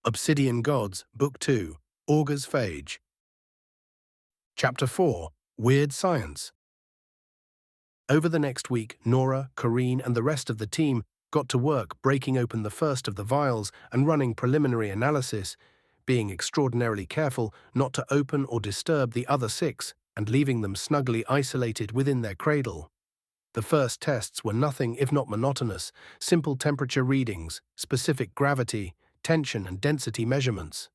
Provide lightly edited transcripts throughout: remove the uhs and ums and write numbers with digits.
Obsidian Gods, Book 2, Augur's Phage. Chapter 4, Weird Science. Over the next week, Nora, Corrine, and the rest of the team got to work breaking open the first of the vials and running preliminary analysis, being extraordinarily careful not to open or disturb the other 6 and leaving them snugly isolated within their cradle. The first tests were nothing if not monotonous, simple temperature readings, specific gravity, tension and density measurements.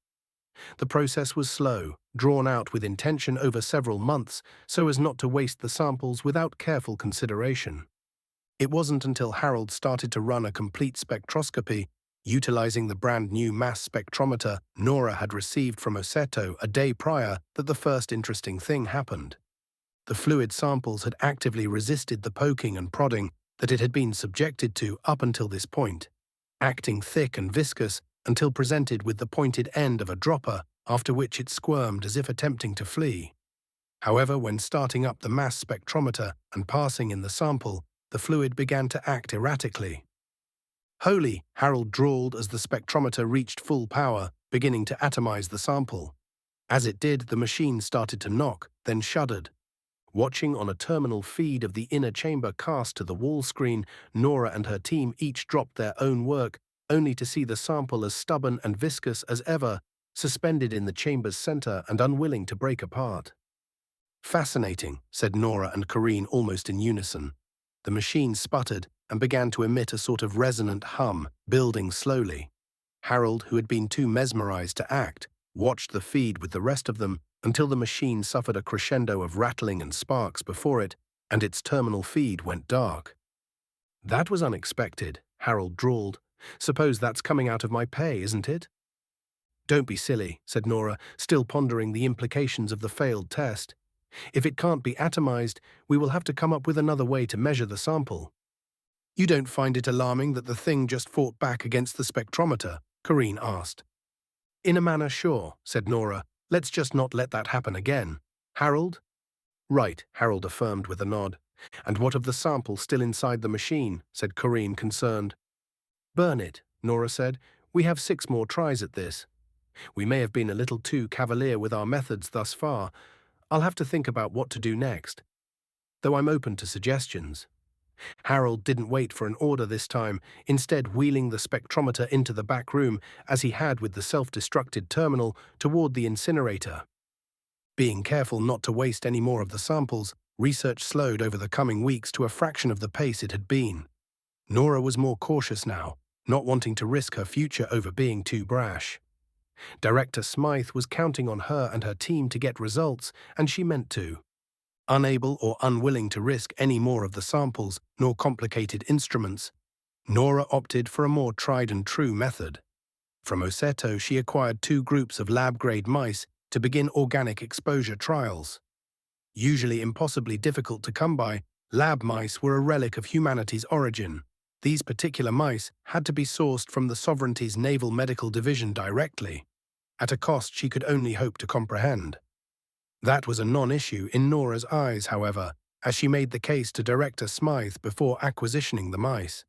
The process was slow, drawn out with intention over several months so as not to waste the samples without careful consideration. It wasn't until Harold started to run a complete spectroscopy, utilizing the brand-new mass spectrometer Nora had received from Oseto a day prior, that the first interesting thing happened. The fluid samples had actively resisted the poking and prodding that it had been subjected to up until this point, acting thick and viscous until presented with the pointed end of a dropper, after which it squirmed as if attempting to flee. However, when starting up the mass spectrometer and passing in the sample, the fluid began to act erratically. "Holy," Harold drawled as the spectrometer reached full power, beginning to atomize the sample. As it did, the machine started to knock, then shuddered. Watching on a terminal feed of the inner chamber cast to the wall screen, Nora and her team each dropped their own work, only to see the sample as stubborn and viscous as ever, suspended in the chamber's center and unwilling to break apart. "Fascinating," said Nora and Corrine almost in unison. The machine sputtered and began to emit a sort of resonant hum, building slowly. Harold, who had been too mesmerized to act, watched the feed with the rest of them until the machine suffered a crescendo of rattling and sparks before it, and its terminal feed went dark. "That was unexpected," Harold drawled. "Suppose that's coming out of my pay, isn't it?" "Don't be silly," said Nora, still pondering the implications of the failed test. "If it can't be atomized, we will have to come up with another way to measure the sample." "You don't find it alarming that the thing just fought back against the spectrometer?" Corrine asked. "In a manner, sure," said Nora. "Let's just not let that happen again. Harold?" "Right," Harold affirmed with a nod. "And what of the sample still inside the machine?" said Corrine, concerned. "Burn it," Nora said. "We have 6 more tries at this. We may have been a little too cavalier with our methods thus far. I'll have to think about what to do next. Though I'm open to suggestions." Harold didn't wait for an order this time, instead wheeling the spectrometer into the back room, as he had with the self-destructed terminal, toward the incinerator. Being careful not to waste any more of the samples, research slowed over the coming weeks to a fraction of the pace it had been. Nora was more cautious now, not wanting to risk her future over being too brash. Director Smythe was counting on her and her team to get results, and she meant to. Unable or unwilling to risk any more of the samples nor complicated instruments, Nora opted for a more tried-and-true method. From Oseto, she acquired 2 groups of lab-grade mice to begin organic exposure trials. Usually impossibly difficult to come by, lab mice were a relic of humanity's origin. These particular mice had to be sourced from the Sovereignty's Naval Medical Division directly, at a cost she could only hope to comprehend. That was a non-issue in Nora's eyes, however, as she made the case to Director Smythe before acquisitioning the mice.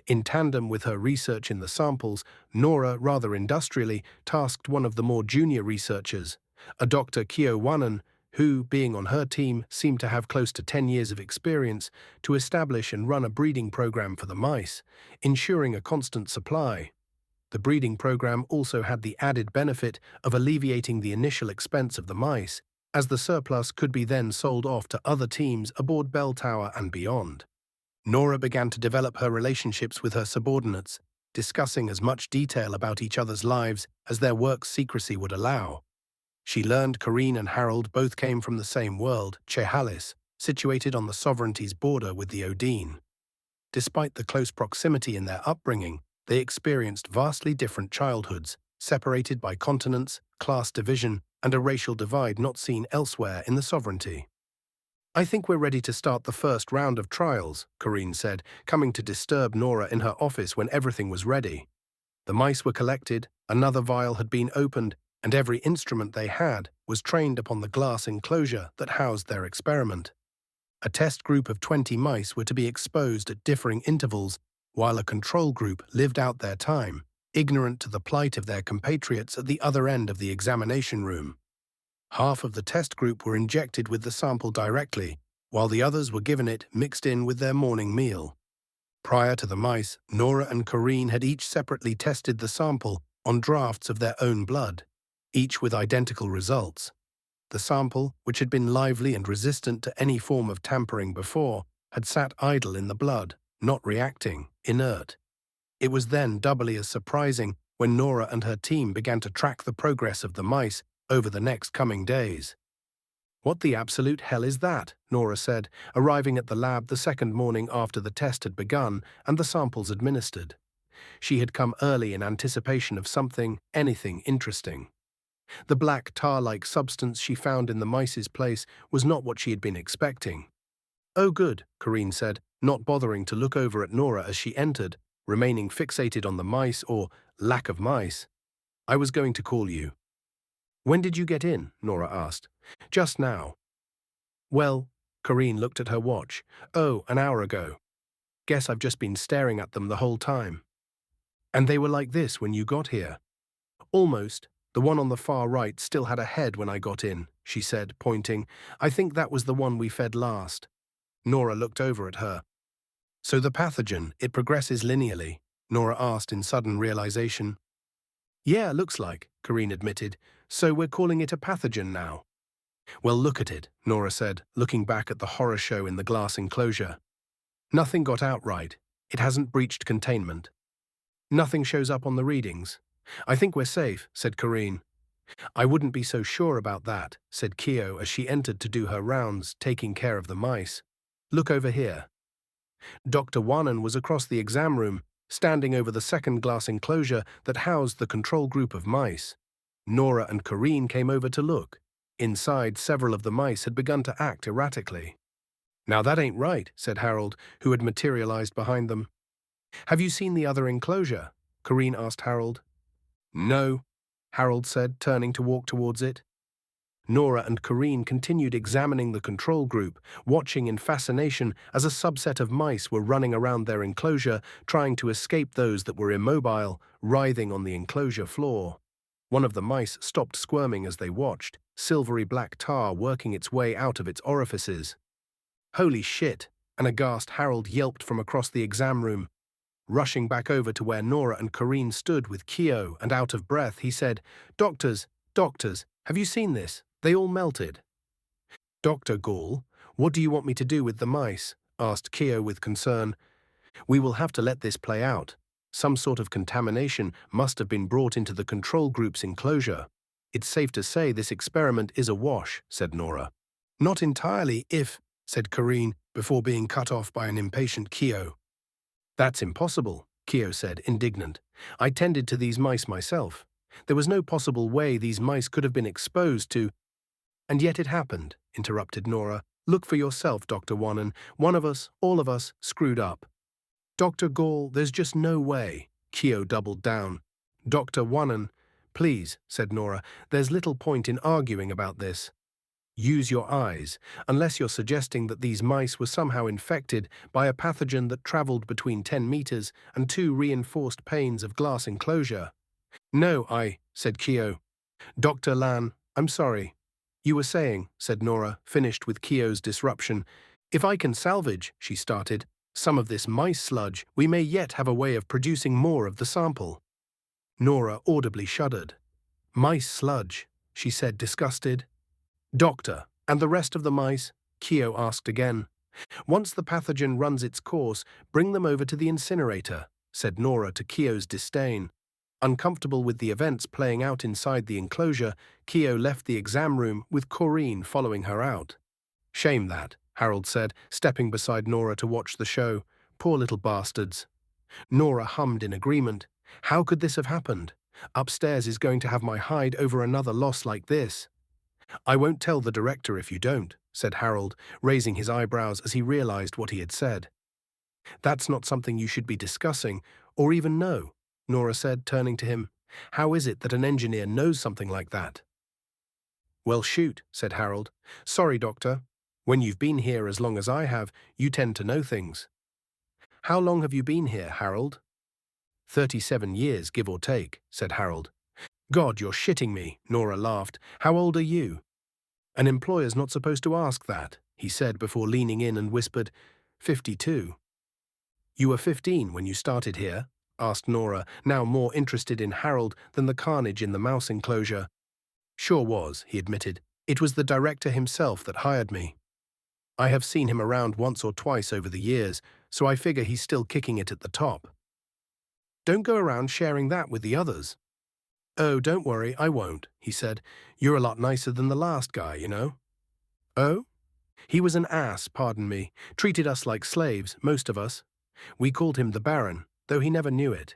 In tandem with her research in the samples, Nora, rather industrially, tasked one of the more junior researchers, a Dr. Kyo Wanan, who, being on her team, seemed to have close to 10 years of experience, to establish and run a breeding program for the mice, ensuring a constant supply. The breeding program also had the added benefit of alleviating the initial expense of the mice, as the surplus could be then sold off to other teams aboard Bell Tower and beyond. Nora began to develop her relationships with her subordinates, discussing as much detail about each other's lives as their work secrecy would allow. She learned Corrine and Harold both came from the same world, Chehalis, situated on the Sovereignty's border with the Odin. Despite the close proximity in their upbringing, they experienced vastly different childhoods, separated by continents, class division, and a racial divide not seen elsewhere in the Sovereignty. "I think we're ready to start the first round of trials," Corrine said, coming to disturb Nora in her office when everything was ready. The mice were collected, another vial had been opened, and every instrument they had was trained upon the glass enclosure that housed their experiment. A test group of 20 mice were to be exposed at differing intervals, while a control group lived out their time, ignorant to the plight of their compatriots at the other end of the examination room. Half of the test group were injected with the sample directly, while the others were given it mixed in with their morning meal. Prior to the mice, Nora and Corinne had each separately tested the sample on drafts of their own blood, each with identical results. The sample, which had been lively and resistant to any form of tampering before, had sat idle in the blood, not reacting, inert. It was then doubly as surprising when Nora and her team began to track the progress of the mice over the next coming days. "What the absolute hell is that?" Nora said, arriving at the lab the second morning after the test had begun and the samples administered. She had come early in anticipation of anything interesting. The black tar-like substance she found in the mice's place was not what she had been expecting. "Oh good," Corinne said, not bothering to look over at Nora as she entered, remaining fixated on the mice or lack of mice. "I was going to call you." "When did you get in?" Nora asked. "Just now." "Well," Corinne looked at her watch. "Oh, an hour ago. Guess I've just been staring at them the whole time." "And they were like this when you got here?" "Almost. The one on the far right still had a head when I got in," she said, pointing. "I think that was the one we fed last." Nora looked over at her. "So the pathogen, it progresses linearly?" Nora asked in sudden realization. "Yeah, looks like," Corinne admitted. "So we're calling it a pathogen now." "Well, look at it," Nora said, looking back at the horror show in the glass enclosure. "Nothing got out right. It hasn't breached containment. Nothing shows up on the readings. I think we're safe," said Corinne. "I wouldn't be so sure about that," said Kyo as she entered to do her rounds, taking care of the mice. "Look over here." Dr. Wanan was across the exam room, standing over the second glass enclosure that housed the control group of mice. Nora and Corinne came over to look. Inside, several of the mice had begun to act erratically. "Now that ain't right," said Harold, who had materialized behind them. "Have you seen the other enclosure?" Corinne asked Harold. "No," Harold said, turning to walk towards it. Nora and Corinne continued examining the control group, watching in fascination as a subset of mice were running around their enclosure, trying to escape those that were immobile, writhing on the enclosure floor. One of the mice stopped squirming as they watched, silvery black tar working its way out of its orifices. "Holy shit!" an aghast Harold yelped from across the exam room. Rushing back over to where Nora and Corinne stood with Kyo and out of breath, he said, Doctors, have you seen this? They all melted." "Dr. Gall, what do you want me to do with the mice?" asked Kyo with concern. "We will have to let this play out. Some sort of contamination must have been brought into the control group's enclosure. It's safe to say this experiment is a wash," said Nora. "Not entirely said Corinne, before being cut off by an impatient Kyo. "That's impossible," Kyo said, indignant. "I tended to these mice myself. There was no possible way these mice could have been exposed to—" "And yet it happened," interrupted Nora. "Look for yourself, Dr. Wanan. One of us, all of us, screwed up." "Dr. Gall, there's just no way." Kyo doubled down. "Dr. Wanan, please," said Nora. "There's little point in arguing about this. Use your eyes, unless you're suggesting that these mice were somehow infected by a pathogen that traveled between 10 meters and 2 reinforced panes of glass enclosure." "No, said Kyo. "Dr. Lan, I'm sorry." "You were saying," said Nora, finished with Kyo's disruption. "If I can salvage," she started, "some of this mice sludge, we may yet have a way of producing more of the sample." Nora audibly shuddered. "Mice sludge," she said, disgusted. "Doctor, and the rest of the mice?" Kyo asked again. "Once the pathogen runs its course, bring them over to the incinerator," said Nora to Kyo's disdain. Uncomfortable with the events playing out inside the enclosure, Kyo left the exam room with Corinne following her out. "Shame that," Harold said, stepping beside Nora to watch the show. "Poor little bastards." Nora hummed in agreement. "How could this have happened? Upstairs is going to have my hide over another loss like this." "I won't tell the director if you don't," said Harold, raising his eyebrows as he realized what he had said. "That's not something you should be discussing, or even know," Nora said, turning to him. "How is it that an engineer knows something like that?" "Well, shoot," said Harold. "Sorry, Doctor. When you've been here as long as I have, you tend to know things." "How long have you been here, Harold?" 37 years, give or take, said Harold. God, you're shitting me, Nora laughed. How old are you? An employer's not supposed to ask that, he said before leaning in and whispered, 52. You were 15 when you started here? Asked Nora, now more interested in Harold than the carnage in the mouse enclosure. Sure was, he admitted. It was the director himself that hired me. I have seen him around once or twice over the years, so I figure he's still kicking it at the top. Don't go around sharing that with the others. Oh, don't worry, I won't, he said. You're a lot nicer than the last guy, you know. Oh? He was an ass, pardon me. Treated us like slaves, most of us. We called him the Baron, though he never knew it.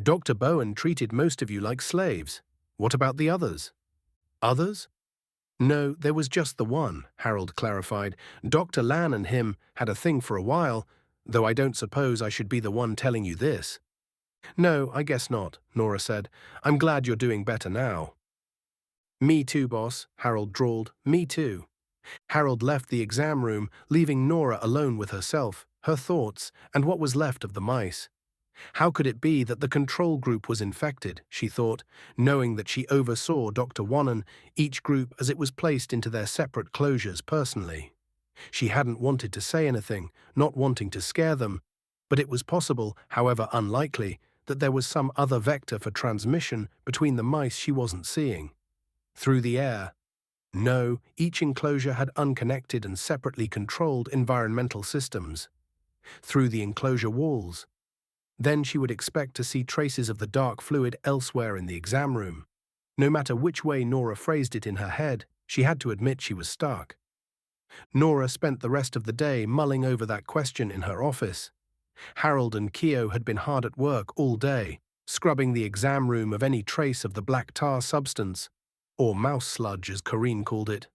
Dr. Bowen treated most of you like slaves. What about the others? Others? No, there was just the one, Harold clarified. Dr. Lan and him had a thing for a while, though I don't suppose I should be the one telling you this. No, I guess not, Nora said. I'm glad you're doing better now. Me too, boss, Harold drawled. Me too. Harold left the exam room, leaving Nora alone with herself, her thoughts, and what was left of the mice. How could it be that the control group was infected, she thought, knowing that she oversaw Dr. Wannon, each group as it was placed into their separate closures personally. She hadn't wanted to say anything, not wanting to scare them, but it was possible, however unlikely, that there was some other vector for transmission between the mice she wasn't seeing. Through the air. No, each enclosure had unconnected and separately controlled environmental systems. Through the enclosure walls. Then she would expect to see traces of the dark fluid elsewhere in the exam room. No matter which way Nora phrased it in her head, she had to admit she was stuck. Nora spent the rest of the day mulling over that question in her office. Harold and Keo had been hard at work all day, scrubbing the exam room of any trace of the black tar substance, or mouse sludge as Corinne called it.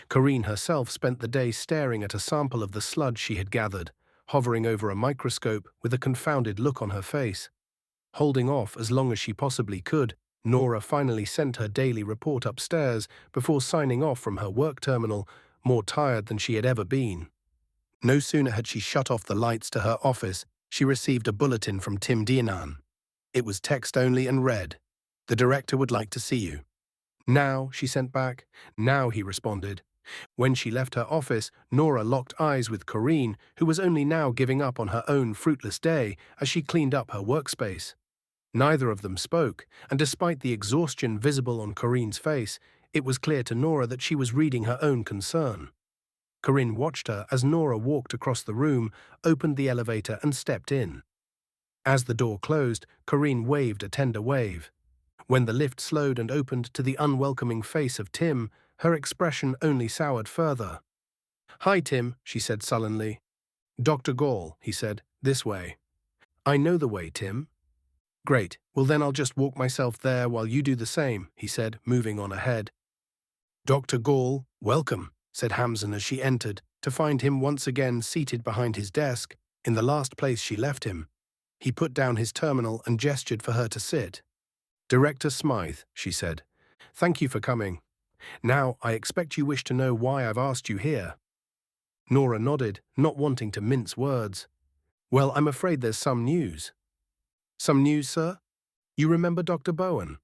Corinne herself spent the day staring at a sample of the sludge she had gathered, hovering over a microscope with a confounded look on her face. Holding off as long as she possibly could, Nora finally sent her daily report upstairs before signing off from her work terminal, more tired than she had ever been. No sooner had she shut off the lights to her office, she received a bulletin from Tim Dienan. It was text only and read, "The director would like to see you." "Now," she sent back. "Now," he responded. When she left her office, Nora locked eyes with Corinne, who was only now giving up on her own fruitless day as she cleaned up her workspace. Neither of them spoke, and despite the exhaustion visible on Corinne's face, it was clear to Nora that she was reading her own concern. Corinne watched her as Nora walked across the room, opened the elevator and stepped in. As the door closed, Corinne waved a tender wave. When the lift slowed and opened to the unwelcoming face of Tim, her expression only soured further. "Hi, Tim," she said sullenly. "Dr. Gall," he said, "this way." "I know the way, Tim." "Great, well then I'll just walk myself there while you do the same," he said, moving on ahead. "Dr. Gall, welcome," said Hamson as she entered, to find him once again seated behind his desk, in the last place she left him. He put down his terminal and gestured for her to sit. "Director Smythe," she said, "thank you for coming. Now, I expect you wish to know why I've asked you here." Nora nodded, not wanting to mince words. "Well, I'm afraid there's some news." "Some news, sir? You remember Dr. Bowen?"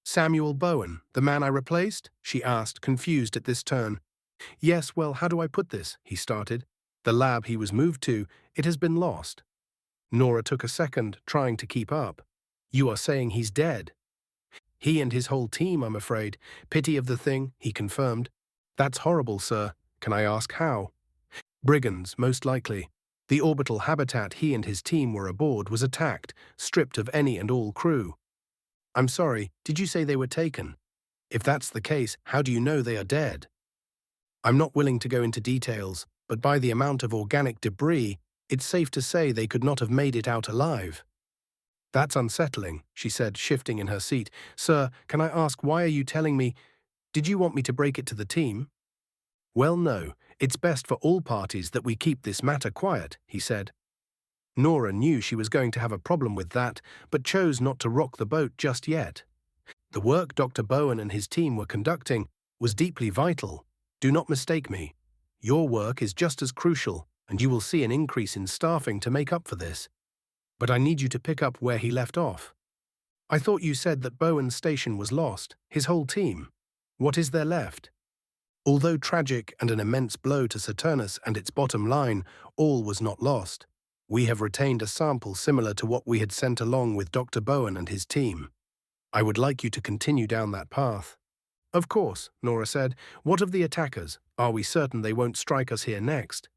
"Samuel Bowen, the man I replaced?" she asked, confused at this turn. "Yes, well, how do I put this?" he started. "The lab he was moved to, it has been lost." Nora took a second, trying to keep up. "You are saying he's dead?" "He and his whole team, I'm afraid. Pity of the thing," he confirmed. "That's horrible, sir. Can I ask how?" "Brigands, most likely. The orbital habitat he and his team were aboard was attacked, stripped of any and all crew." "I'm sorry, did you say they were taken? If that's the case, how do you know they are dead?" "I'm not willing to go into details, but by the amount of organic debris, it's safe to say they could not have made it out alive." "That's unsettling," she said, shifting in her seat. "Sir, can I ask, why are you telling me? Did you want me to break it to the team?" "Well, no. It's best for all parties that we keep this matter quiet," he said. Nora knew she was going to have a problem with that, but chose not to rock the boat just yet. The work Dr. Bowen and his team were conducting was deeply vital. Do not mistake me. Your work is just as crucial, and you will see an increase in staffing to make up for this. But I need you to pick up where he left off. I thought you said that Bowen's station was lost, his whole team. What is there left? Although tragic and an immense blow to Saturnus and its bottom line, all was not lost. We have retained a sample similar to what we had sent along with Dr. Bowen and his team. I would like you to continue down that path. Of course, Nora said. What of the attackers? Are we certain they won't strike us here next?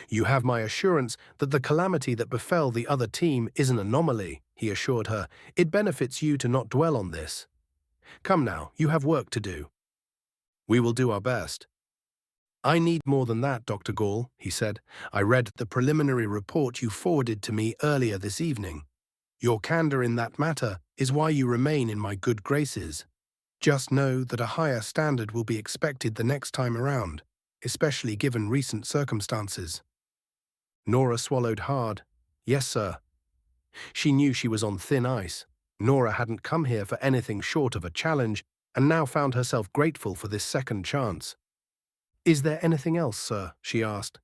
You have my assurance that the calamity that befell the other team is an anomaly, he assured her. It benefits you to not dwell on this. Come now, you have work to do. We will do our best. I need more than that, Dr. Gall, he said. I read the preliminary report you forwarded to me earlier this evening. Your candor in that matter is why you remain in my good graces. Just know that a higher standard will be expected the next time around, especially given recent circumstances. Nora swallowed hard. Yes, sir. She knew she was on thin ice. Nora hadn't come here for anything short of a challenge, and now found herself grateful for this second chance. Is there anything else, sir? She asked.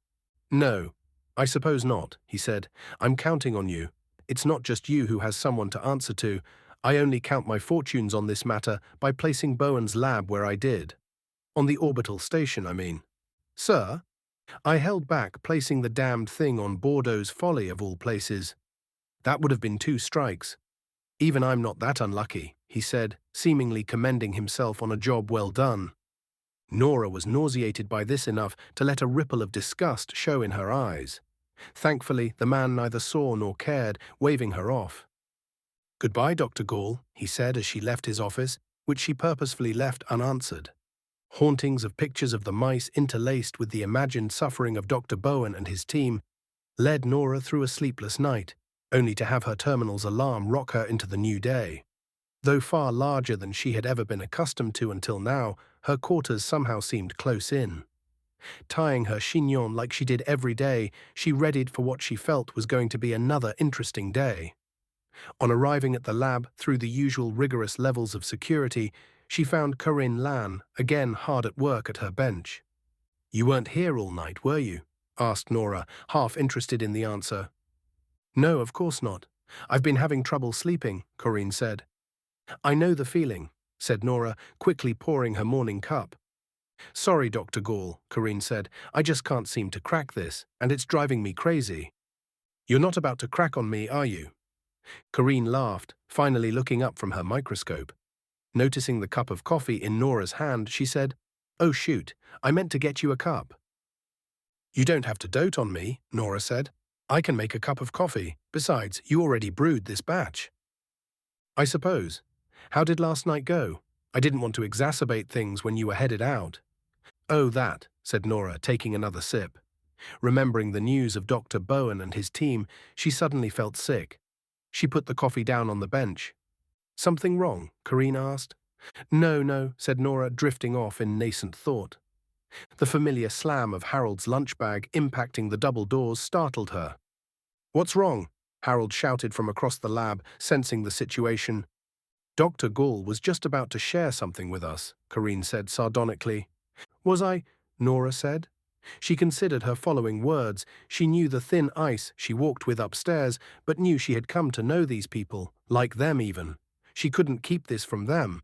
No, I suppose not, he said. I'm counting on you. It's not just you who has someone to answer to. I only count my fortunes on this matter by placing Bowen's lab where I did. On the orbital station, I mean. Sir? I held back placing the damned thing on Bordeaux's Folly of all places. That would have been 2 strikes. Even I'm not that unlucky, he said, seemingly commending himself on a job well done. Nora was nauseated by this enough to let a ripple of disgust show in her eyes. Thankfully, the man neither saw nor cared, waving her off. Goodbye, Dr. Gall, he said as she left his office, which she purposefully left unanswered. Hauntings of pictures of the mice interlaced with the imagined suffering of Dr. Bowen and his team led Nora through a sleepless night, only to have her terminal's alarm rock her into the new day. Though far larger than she had ever been accustomed to until now, her quarters somehow seemed close in. Tying her chignon like she did every day, she readied for what she felt was going to be another interesting day. On arriving at the lab through the usual rigorous levels of security, she found Corinne Lan again hard at work at her bench. You weren't here all night, were you? Asked Nora, half interested in the answer. No, of course not. I've been having trouble sleeping, Corinne said. I know the feeling, said Nora, quickly pouring her morning cup. Sorry, Dr. Gall, Corinne said. I just can't seem to crack this, and it's driving me crazy. You're not about to crack on me, are you? Corinne laughed, finally looking up from her microscope. Noticing the cup of coffee in Nora's hand, she said, Oh shoot, I meant to get you a cup. You don't have to dote on me, Nora said. I can make a cup of coffee. Besides, you already brewed this batch. I suppose. How did last night go? I didn't want to exacerbate things when you were headed out. Oh, that, said Nora, taking another sip. Remembering the news of Dr. Bowen and his team, she suddenly felt sick. She put the coffee down on the bench. Something wrong? Corinne asked. No, said Nora, drifting off in nascent thought. The familiar slam of Harold's lunch bag impacting the double doors startled her. What's wrong? Harold shouted from across the lab, sensing the situation. Dr. Gall was just about to share something with us, Corinne said sardonically. Was I? Nora said. She considered her following words. She knew the thin ice she walked with upstairs, but knew she had come to know these people, like them even. She couldn't keep this from them.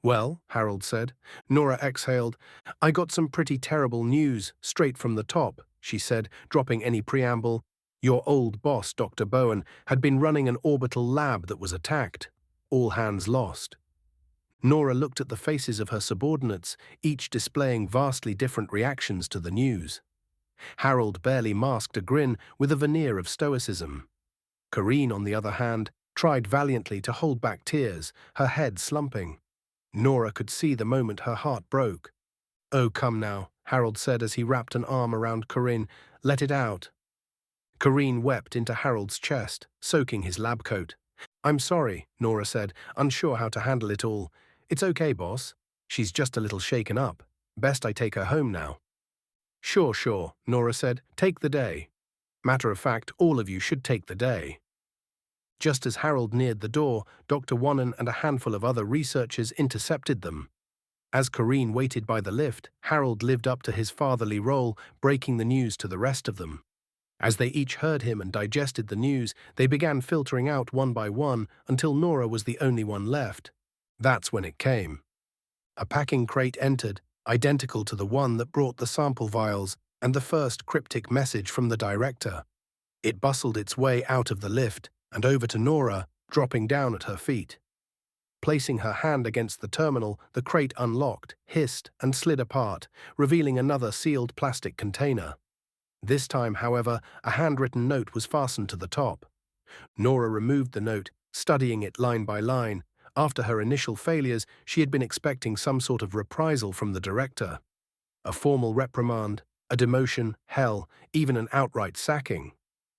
Well, Harold said. Nora exhaled. I got some pretty terrible news, straight from the top, she said, dropping any preamble. Your old boss, Dr. Bowen, had been running an orbital lab that was attacked. All hands lost. Nora looked at the faces of her subordinates, each displaying vastly different reactions to the news. Harold barely masked a grin with a veneer of stoicism. Corinne, on the other hand, tried valiantly to hold back tears, her head slumping. Nora could see the moment her heart broke. Oh, come now, Harold said as he wrapped an arm around Corinne. Let it out. Corinne wept into Harold's chest, soaking his lab coat. I'm sorry, Nora said, unsure how to handle it all. It's okay, boss. She's just a little shaken up. Best I take her home now. Sure, Nora said. Take the day. Matter of fact, all of you should take the day. Just as Harold neared the door, Dr. Wannon and a handful of other researchers intercepted them. As Corinne waited by the lift, Harold lived up to his fatherly role, breaking the news to the rest of them. As they each heard him and digested the news, they began filtering out one by one until Nora was the only one left. That's when it came. A packing crate entered, identical to the one that brought the sample vials and the first cryptic message from the director. It bustled its way out of the lift and over to Nora, dropping down at her feet. Placing her hand against the terminal, the crate unlocked, hissed, and slid apart, revealing another sealed plastic container. This time, however, a handwritten note was fastened to the top. Nora removed the note, studying it line by line. After her initial failures, she had been expecting some sort of reprisal from the director. A formal reprimand, a demotion, hell, even an outright sacking.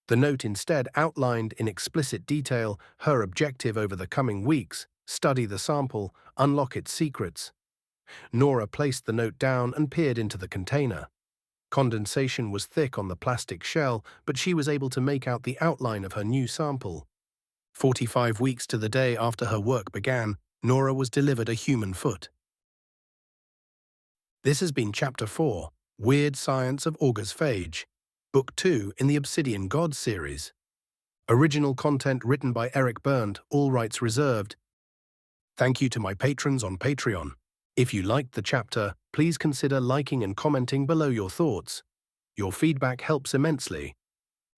The note instead outlined in explicit detail her objective over the coming weeks: study the sample, unlock its secrets. Nora placed the note down and peered into the container. Condensation was thick on the plastic shell, but she was able to make out the outline of her new sample. 45 weeks to the day after her work began, Nora was delivered a human foot. This has been Chapter 4, Weird Science of Augur's Phage, Book 2 in the Obsidian Gods series. Original content written by Eric Berndt, all rights reserved. Thank you to my patrons on Patreon. If you liked the chapter, please consider liking and commenting below your thoughts. Your feedback helps immensely.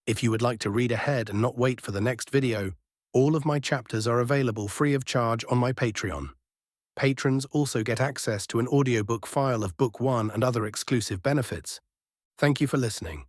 If you would like to read ahead and not wait for the next video, all of my chapters are available free of charge on my Patreon. Patrons also get access to an audiobook file of Book 1 and other exclusive benefits. Thank you for listening.